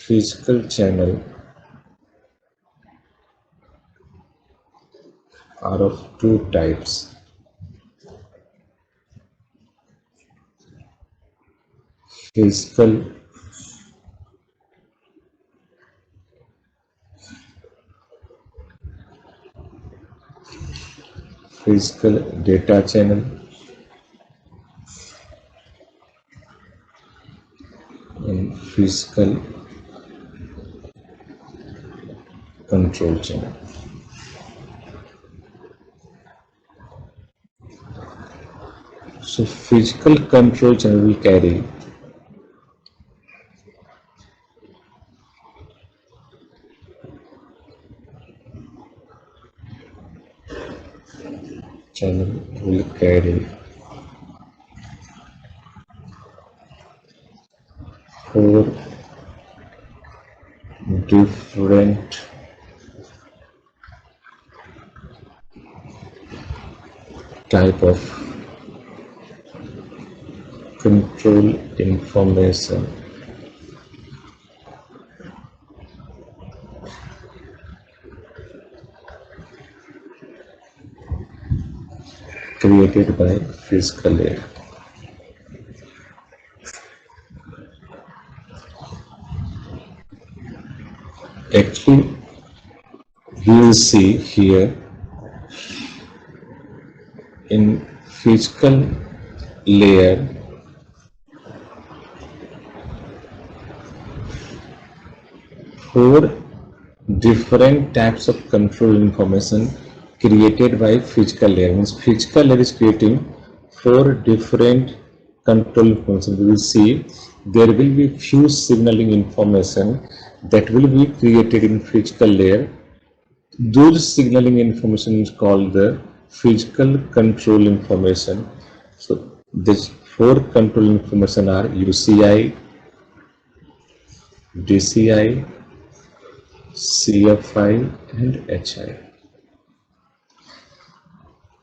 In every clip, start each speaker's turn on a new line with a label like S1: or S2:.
S1: physical channel are of two types. Physical data channel and physical control channel. So physical control channel will carry four different type of control information created by physical layer. Actually, we will see here in physical layer four different types of control information created by physical layer. Means physical layer is creating four different control information. We will see there will be few signaling information that will be created in physical layer. Those signaling information is called the physical control information. So these four control information are UCI, DCI, CFI and HI.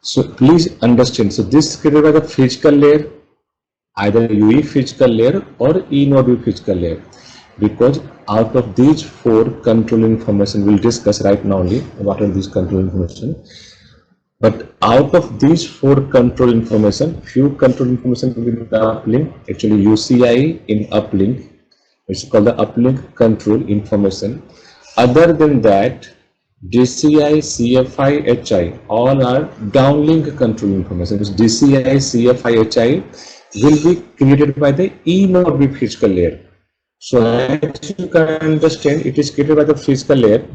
S1: So please understand, so this is created by the physical layer, either UE physical layer or E node U physical layer, because out of these four control information we'll discuss right now only what are these control information. But out of these four control information, few control information will be in the uplink. Actually UCI in uplink, which is called the uplink control information. Other than that, DCI, CFI, HI, all are downlink control information. Because DCI, CFI, HI will be created by the E node B physical layer. So as you can understand, it is created by the physical layer,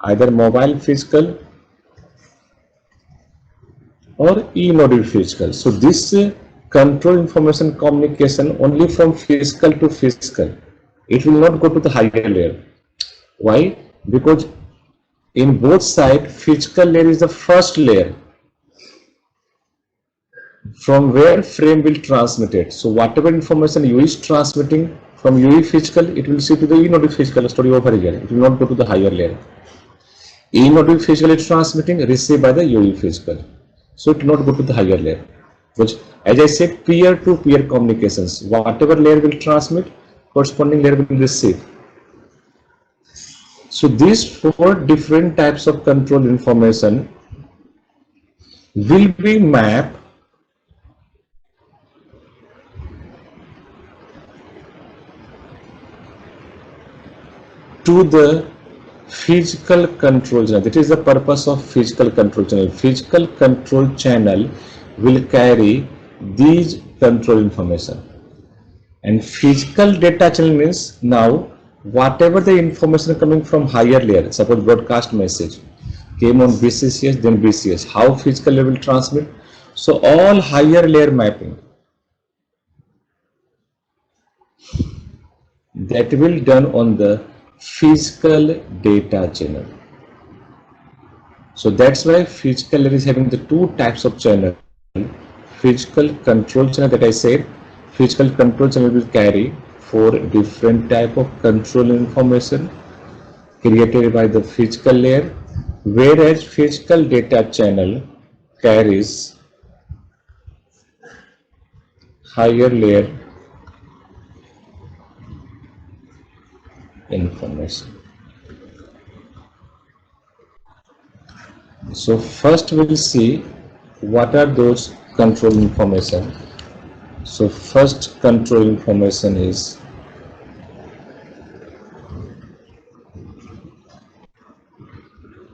S1: either mobile physical or E node physical. So this control information communication only from physical to physical. It will not go to the higher layer. Why? Because in both sides, physical layer is the first layer from where frame will transmit it. So whatever information UE is transmitting from UE physical, it will see to the E node physical story over here. It will not go to the higher layer. E node physical is transmitting, received by the UE physical. So it will not go to the higher layer. Which, as I said, peer-to-peer communications. Whatever layer will transmit, corresponding layer will receive. So these four different types of control information will be mapped to the physical control channel. That is the purpose of physical control channel. Physical control channel will carry these control information. And physical data channel means now whatever the information coming from higher layer, suppose broadcast message came on BCCS, then BCS, how physical layer will transmit. So all higher layer mapping that will done on the physical data channel. So that's why physical layer is having the two types of channel. Physical control channel that I said, physical control channel will carry four different type of control information created by the physical layer, whereas physical data channel carries higher layer information. So first we will see what are those control information. So first control information is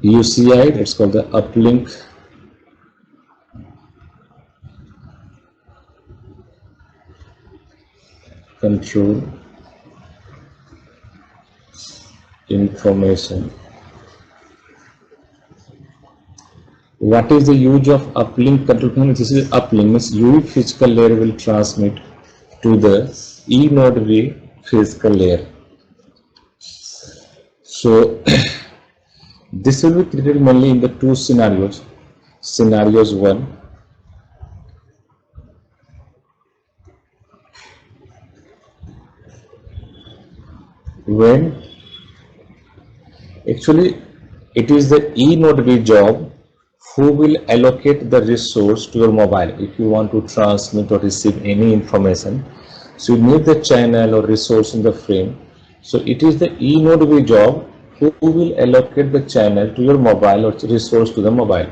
S1: UCI, that's called the uplink control information. What is the use of uplink control? This is uplink, means UV physical layer will transmit to the E node V physical layer. So this will be created mainly in the two scenarios. Scenarios 1, when actually it is the E node V job who will allocate the resource to your mobile. If you want to transmit or receive any information, so you need the channel or resource in the frame. So it is the E node V job who will allocate the channel to your mobile or resource to the mobile.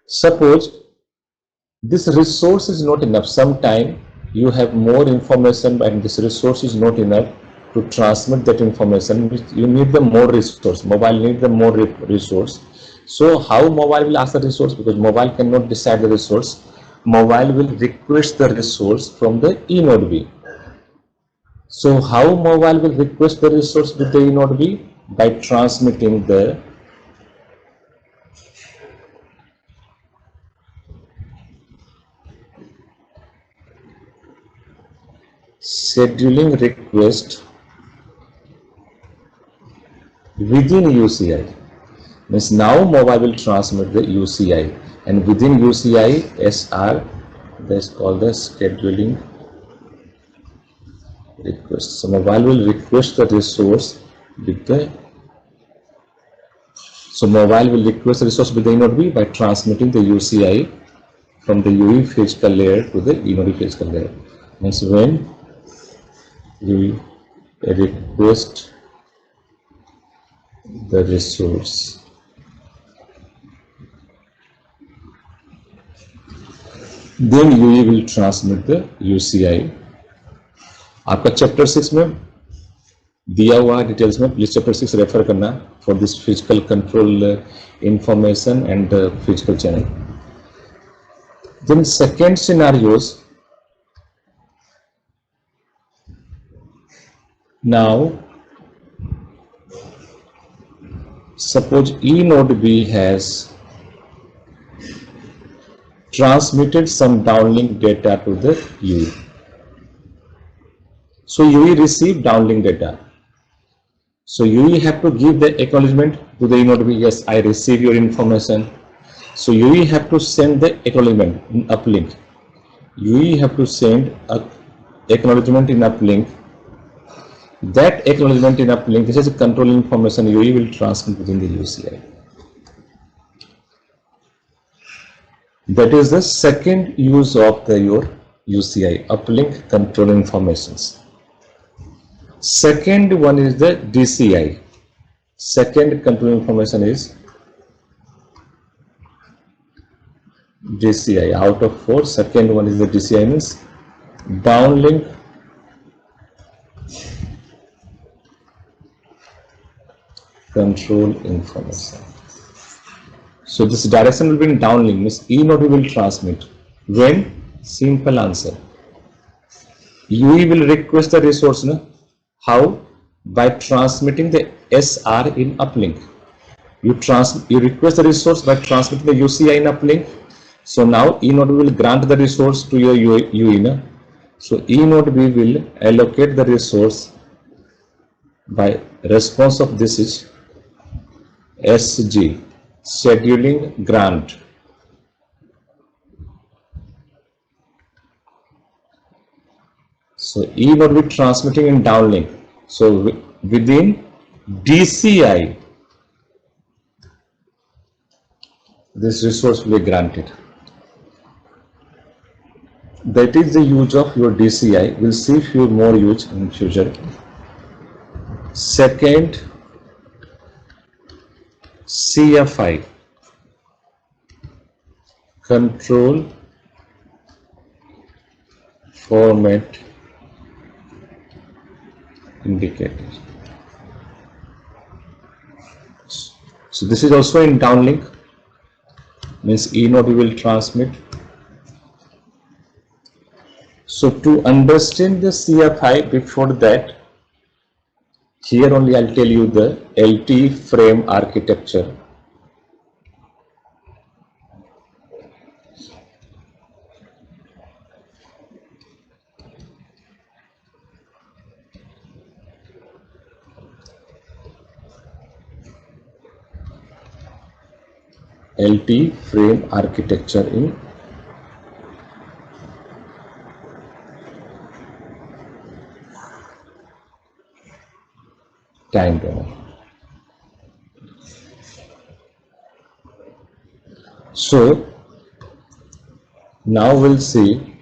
S1: Suppose this resource is not enough. Sometime you have more information and this resource is not enough to transmit that information. You need the more resource. Mobile need the more resource. So how mobile will ask the resource? Because mobile cannot decide the resource. Mobile will request the resource from the E node V. So how mobile will request the resource with the E node V? By transmitting the scheduling request within UCI. Means now mobile will transmit the UCI, and within UCI SR, that's called the scheduling request. So mobile will request the resource with the mobile will request the resource with the E node V by transmitting the UCI from the UV physical layer to the E node V physical layer. Means when you request the resource, then UV will transmit the UCI. आपका chapter 6 में दिया हुआ details में, please chapter 6 refer करना for this physical control information and physical channel. Then second scenarios, now suppose E node B has transmitted some downlink data to the UE. So UE receive downlink data. So UE have to give the acknowledgement to the E node B. Yes, I receive your information. So UE have to send the acknowledgement in uplink. UE have to send a acknowledgement in uplink. That acknowledgement in uplink, this is a control information UE will transmit within the UCI. That is the second use of your UCI, uplink control informations. Second one is the DCI. Second control information is DCI. Out of 4, second one is the DCI, means downlink control information. So this direction will be in downlink, means E node will transmit. When? Simple answer. UE will request the resource. No? How? By transmitting the SR in uplink. You request the resource by transmitting the UCI in uplink. So now E node will grant the resource to your UE. No? So E node B will allocate the resource by response of this is SG, scheduling grant. So E node will be transmitting in downlink. So within DCI, this resource will be granted. That is the use of your DCI. We'll see few more use in future. Second, CFI, control format indicator. So this is also in downlink, means E node we will transmit. So to understand the CFI, before that, here only I'll tell you the LTE frame architecture. LTE frame architecture in time domain. So now we'll see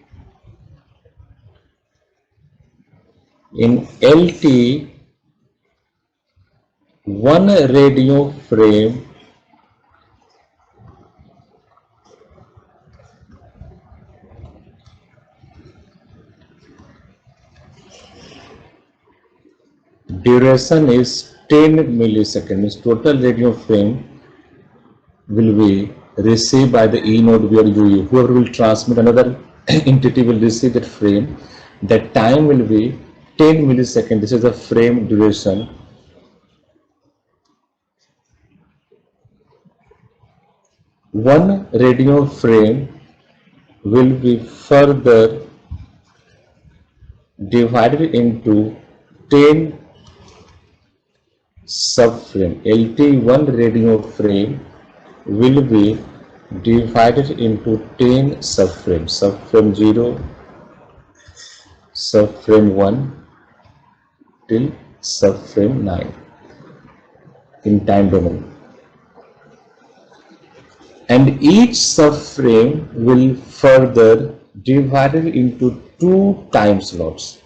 S1: in LTE, one radio frame duration is 10 milliseconds. Means total radio frame will be received by the E node where whoever will transmit, another entity will receive that frame. That time will be 10 milliseconds. This is the frame duration. One radio frame will be further divided into 10 subframe. LT1 radio frame will be divided into 10 subframes. Subframe 0, subframe 1 till subframe 9 in time domain. And each subframe will further divided into 2 time slots.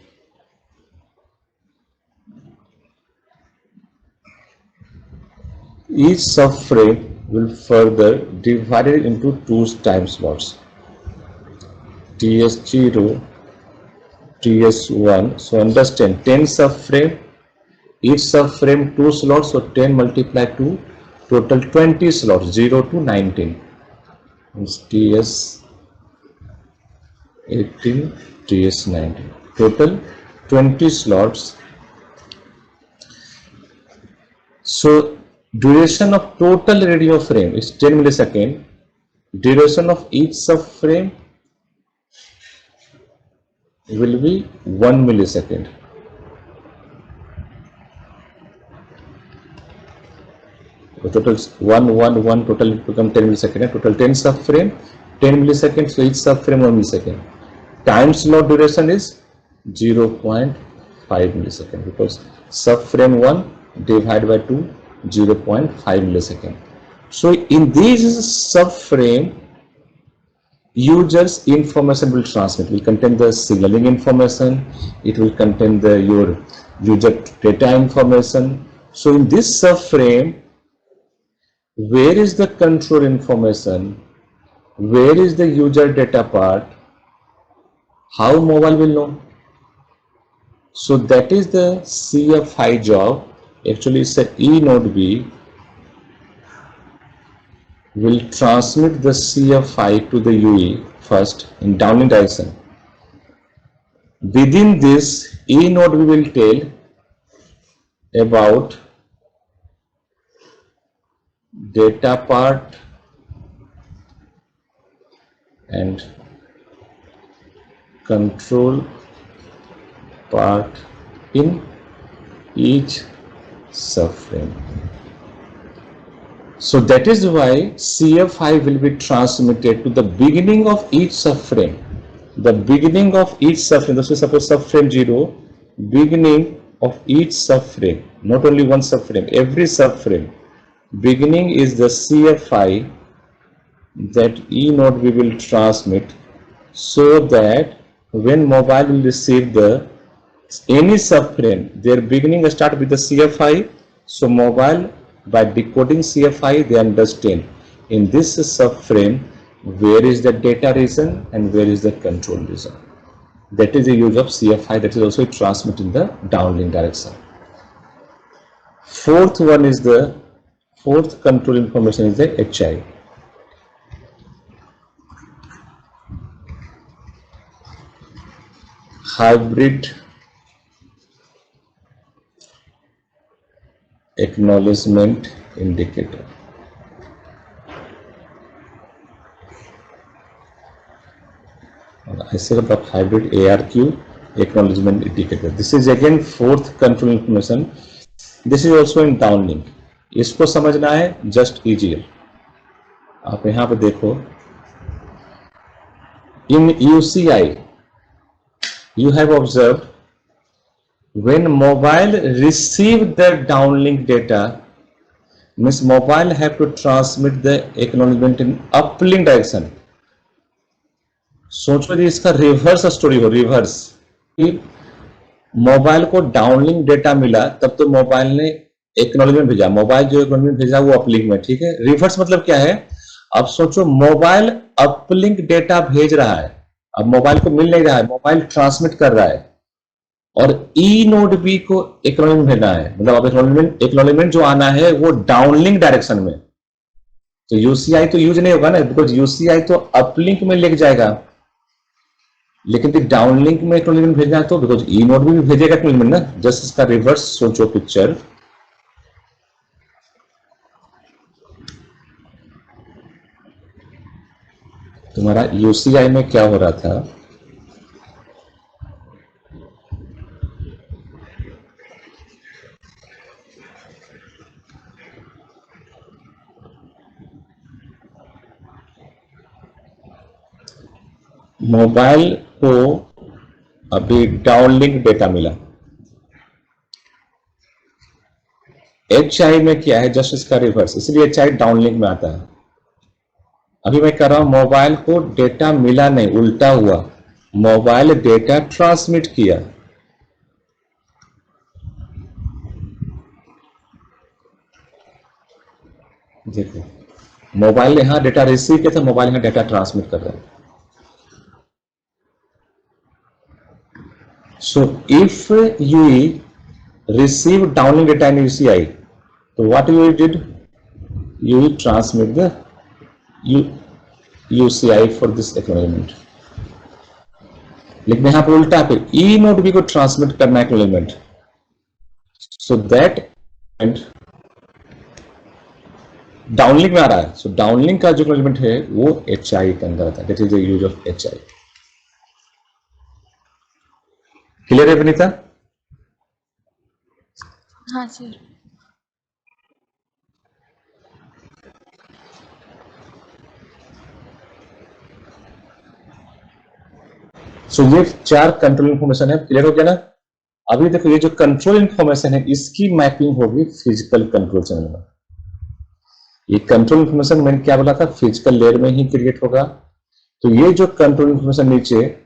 S1: Each subframe will further divided into 2 time slots, TS0, TS1. So understand, 10 subframe, each subframe 2 slots, so 10 multiplied 2, total 20 slots, 0 to 19. Means TS18, TS19, total 20 slots. So duration of total radio frame is 10 milliseconds. Duration of each subframe will be 1 millisecond. The total is 1, 1, 1, total it becomes 10 milliseconds. Total 10 subframe, 10 milliseconds, so each subframe 1 millisecond. Time slot duration is 0.5 millisecond, because subframe 1 divided by 2, 0.5 millisecond. So in this subframe, users information will transmit, will contain the signaling information, it will contain the your user data information. So in this subframe, where is the control information, where is the user data part, how mobile will know? So that is the CFI job. Actually it's a E node B will transmit the CFI to the UE first in downlink direction. Within this E node we will tell about data part and control part in each subframe. So that is why CFI will be transmitted to the beginning of each subframe. The beginning of each subframe, this is suppose subframe 0, beginning of each subframe, not only one subframe, every subframe, beginning is the CFI that E node we will transmit, so that when mobile will receive the Any subframe, their beginning start with the CFI. So mobile, by decoding CFI, they understand in this subframe where is the data region and where is the control region. That is the use of CFI. That is also transmit in the downlink direction. Fourth control information is the HI. Hybrid acknowledgement indicator. I said about hybrid ARQ acknowledgement indicator. This is again fourth control information. This is also in downlink. इसको समझना है just easier. आप यहाँ पे देखो, in UCI you have observed when mobile receive the downlink data, means mobile have to transmit the acknowledgement in uplink direction. सोचो कि इसका रिवर्स स्टोरी हो, रिवर्स। मोबाइल को डाउनलिंक डेटा मिला तब तो मोबाइल ने एक्नॉलेजमेंट भेजा, मोबाइल जो एक्नॉलेजमेंट भेजा वो अपलिंक में, ठीक है। रिवर्स मतलब क्या है, अब सोचो मोबाइल अपलिंक डेटा भेज रहा है, अब मोबाइल को मिल नहीं रहा है, मोबाइल ट्रांसमिट कर रहा है और ई नोड बी को एक्नॉलेजमेंट भेजना है, मतलब अब एक्नॉलेजमेंट जो आना है वो डाउनलिंक डायरेक्शन में। तो यूसीआई तो यूज नहीं होगा ना, बिकॉज यूसीआई तो अपलिंक में लेके जाएगा, लेकिन डाउनलिंक में एक्नॉलेजमेंट भेजना है तो बिकॉज ई नोड भी भेजेगा एक्नॉलेजमेंट ना। जस्ट इसका रिवर्स सोचो पिक्चर। तुम्हारा यूसीआई में क्या हो रहा था, मोबाइल को अभी डाउनलिंक डेटा मिला, HI में क्या है, जस्ट इसका रिवर्स, इसलिए HI डाउनलिंक में आता है। अभी मैं कर रहा हूं मोबाइल को डेटा मिला नहीं, उल्टा हुआ, मोबाइल डेटा ट्रांसमिट किया। देखो मोबाइल ने यहां डेटा रिसीव किया था, मोबाइल यहां डेटा ट्रांसमिट कर रहा है। So if you receive downlink data in UCI, so what you did, you transmit the UCI for this acknowledgement. लेकिन यहाँ पर उल्टा पे ई नोड बी को ट्रांसमिट करना acknowledgement, so that and downlink में आ रहा है। सो डाउनलिंक का जो एक्नॉलेजमेंट है वो HI के अंदर आता है, that is the use of HI। Clear है विनीता?
S2: हाँ सर।
S1: सो ये 4 कंट्रोल इंफॉर्मेशन है, क्लियर हो गया ना। अभी देखो ये जो कंट्रोल इंफॉर्मेशन है इसकी मैपिंग होगी फिजिकल कंट्रोल चैनल में। ये कंट्रोल इंफॉर्मेशन मैंने क्या बोला था, फिजिकल लेयर में ही क्रिएट होगा। तो ये जो कंट्रोल इंफॉर्मेशन नीचे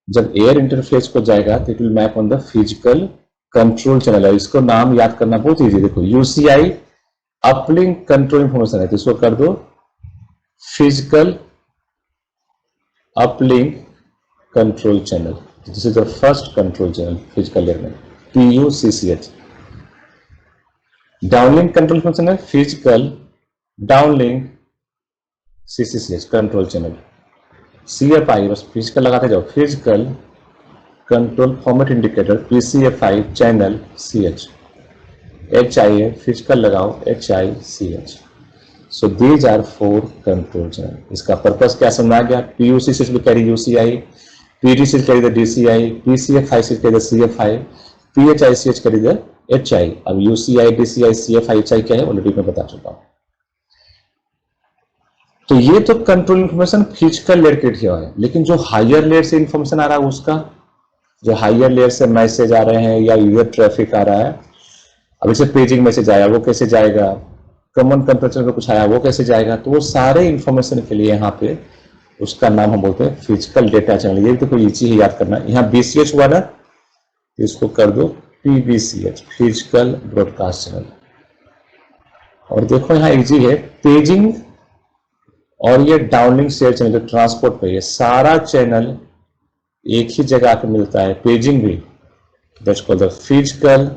S1: जब एयर इंटरफेस को जाएगा तो it will map on the physical control channel है। इसको नाम याद करना बहुत इजी, देखो यूसीआई अपलिंक कंट्रोल इंफॉर्मेशन है, तो इसको कर दो physical uplink control channel. This is the first control channel physical layer में, PUCCH। डाउनलिंक कंट्रोल फंक्शन है physical downlink CCCH control channel. CFI बस फिजिकल लगाते जाओ, physical control format indicator PCFI channel CH। HI है physical लगाओ HICH। So these are 4 control channel. इसका purpose क्या समझ आ गया, PUCCH will carry UCI, PDCH carry the DCI, PCFI carry the CFI, PHICH carry the HI। अब UCI, DCI, CFI, HI क्या है already मैं बता चुका हूं। तो ये तो control information physical layer create किया है, लेकिन जो हायर लेयर से इंफॉर्मेशन आ रहा है उसका, जो हायर लेयर से मैसेज आ रहे हैं या यूजर ट्रैफिक आ रहा है, अब इसे पेजिंग मैसेज आया वो कैसे जाएगा, कॉमन कंप्रेसर में कुछ आया वो कैसे जाएगा, तो वो सारे इंफॉर्मेशन के लिए यहाँ पे उसका नाम हम बोलते हैं फिजिकल डेटा चैनल। ये तो कोई इजी ही याद करना। यहाँ BCH हुआ ना, इसको कर दो PBCH, फिजिकल ब्रॉडकास्ट चैनल। और देखो यहाँ इजी है, पेजिंग और ये डाउनलिंक शेयर चैनल जो ट्रांसपोर्ट पे, ये सारा चैनल एक ही जगह आकर मिलता है। पेजिंग भी, that's called the physical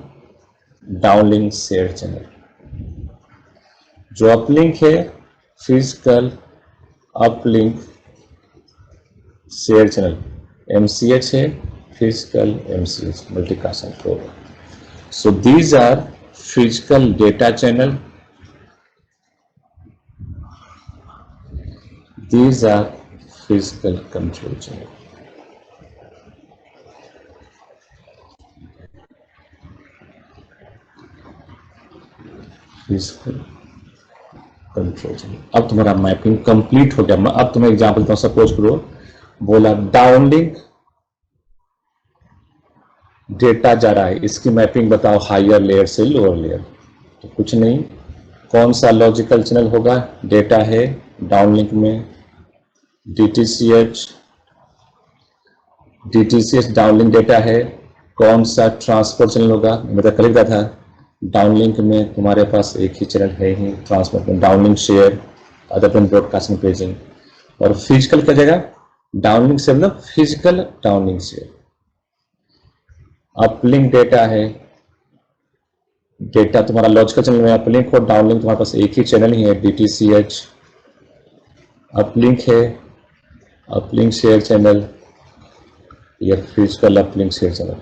S1: downlink share channel. जो अपलिंक है physical uplink share channel, MCH है, physical MCH, multicast programme. So these are physical data channel, these are physical control channel. Physical control channel। अब तुम्हारा mapping complete हो गया। अब तुम्हें example देता हूं, सपोज करो बोला डाउनलिंक डेटा जा रहा है, इसकी मैपिंग बताओ हायर लेयर से लोअर लेयर। तो कुछ नहीं, कौन सा लॉजिकल चैनल होगा, डेटा है डाउनलिंक में DTCH डाउनलिंक डेटा है। कौन सा ट्रांसपोर्ट चैनल होगा, मतलब कल लिखा था डाउनलिंक में तुम्हारे पास एक ही चैनल है ही, ट्रांसपोर्ट में downlink share, other than broadcasting paging. और फिजिकल क्या जगह, डाउनलिंक से मतलब physical downlink share. Uplink data है, डेटा तुम्हारा लॉजिकल चैनल में अपलिंक और डाउनलिंक तुम्हारे पास एक ही चैनल ही है, DTCH अपलिंक है, अपलिंक शेयर चैनल, या physical uplink share channel.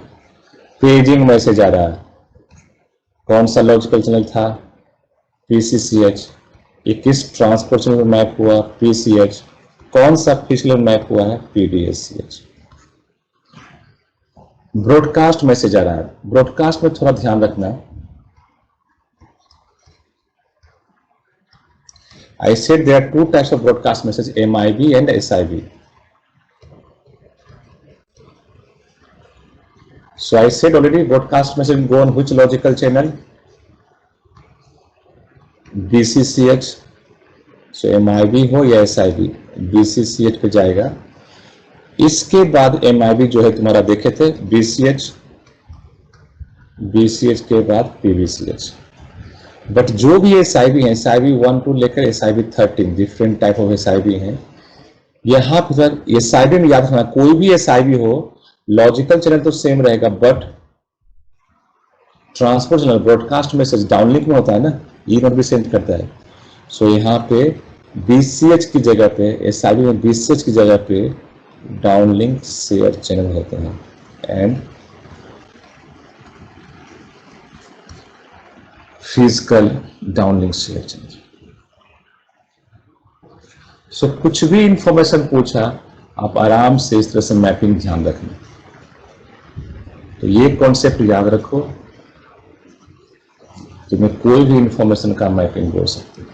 S1: Paging message आ रहा है, कौन सा लॉजिकल चैनल था, PCCH, ये किस ट्रांसपोर्ट चैनल में मैप हुआ, PCH, कौन सा फिजिकल मैप हुआ है, PDSCH। ब्रॉडकास्ट मैसेज आ रहा है, ब्रॉडकास्ट में थोड़ा ध्यान रखना। I said there are two types of broadcast message, MIB and SIB. So I said already, broadcast message will go on which logical channel, BCCH। So MIB हो या SIB, BCCH पे जाएगा। इसके बाद MIB जो है तुम्हारा देखे थे BCH, BCH के बाद PBCH। बट जो भी SIB है, SIB 1 to लेकर SIB 13 different type of SIB हैं। यहाँ पर SIB में याद रखना, कोई भी SIB हो लॉजिकल चैनल तो सेम रहेगा, but transport channel broadcast message downlink में होता है ना, ये नोट भी सेंड करता है। सो यहाँ पे BCH की जगह पे, SIB में BCH की जगह पे डाउनलिंक शेयर चैनल होते हैं and physical downlink share channel. So कुछ भी इंफॉर्मेशन पूछा आप आराम से इस तरह से मैपिंग ध्यान रखना। तो ये कॉन्सेप्ट याद रखो, तुम्हें कोई भी इंफॉर्मेशन का मैपिंग बोल सकते हो।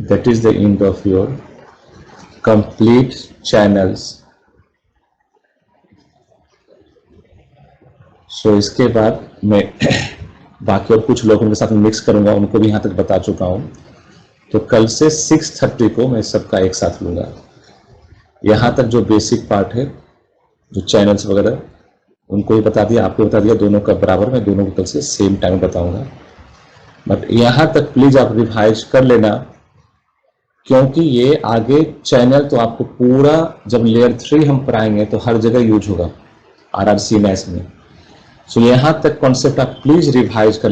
S1: That is the end of your complete channels. So इसके बाद मैं बाकी और कुछ लोगों के साथ मिक्स करूंगा, उनको भी यहां तक बता चुका हूं। तो कल से 6:30 को मैं सबका एक साथ लूंगा। यहां तक जो बेसिक पार्ट है, जो चैनल्स वगैरह, उनको भी बता दिया, आपको बता दिया, दोनों का बराबर, मैं दोनों को कल से सेम टाइम बताऊंगा। बट यहां तक प्लीज आप रिवाइज कर लेना, क्योंकि ये आगे चैनल तो आपको पूरा जब लेयर 3 हम पढ़ाएंगे तो हर जगह यूज होगा RRC मैथ्स में। सो यहां तक कॉन्सेप्ट आप प्लीज रिवाइज कर